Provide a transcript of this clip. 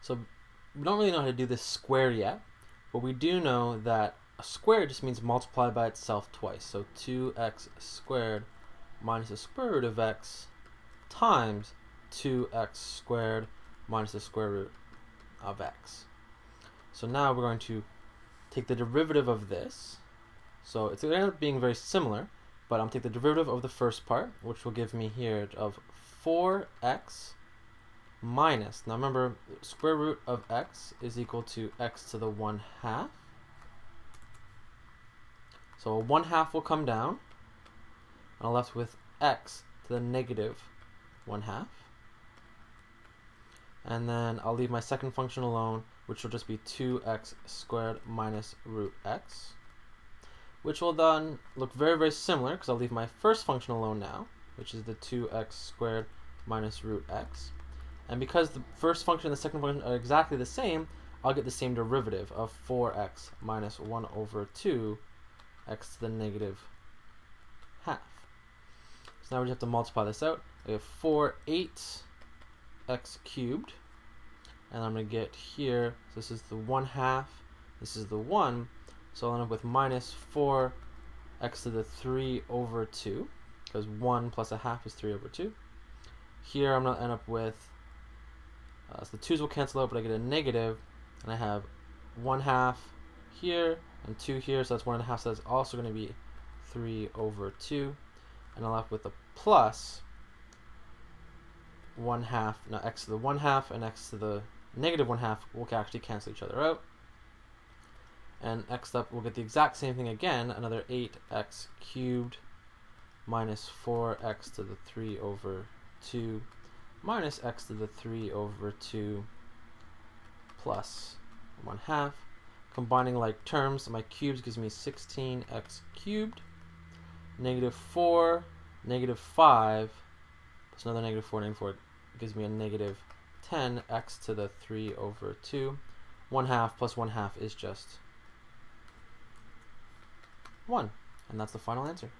So we don't really know how to do this squared yet, but we do know that a square just means multiply by itself twice. So 2x squared minus the square root of x times 2x squared minus the square root of x. So now we're going to take the derivative of this. So it's going to end up being very similar, but I'm going to take the derivative of the first part, which will give me here of 4x minus, now remember, square root of x is equal to x to the 1/2. So 1/2 will come down, and I'm left with x to the negative 1/2. And then I'll leave my second function alone, which will just be 2x squared minus root x, which will then look very, very similar because I'll leave my first function alone now, which is the 2x squared minus root x. And because the first function and the second function are exactly the same, I'll get the same derivative of 4x minus 1 over 2 x to the negative half. So now we just have to multiply this out. We have 8x cubed, and I'm going to get here, so this is the 1/2, this is the 1, so I'll end up with minus 4x to the 3 over 2, because 1 plus a half is 3 over 2. Here I'm going to end up with, so the 2's will cancel out, but I get a negative, and I have 1/2 here and 2 here, so that's 1.5, so that's also going to be 3 over 2, and I'm left with a plus 1/2. Now x to the 1/2 and x to the negative 1/2 will actually cancel each other out, and x up will get the exact same thing again, another 8x cubed minus 4x to the 3 over 2 minus x to the 3 over 2 plus 1/2. Combining like terms, my cubes gives me 16x cubed, negative 4, negative 5, plus another negative 4 gives me a negative 10x to the 3 over 2. 1/2 plus 1/2 is just 1. And that's the final answer.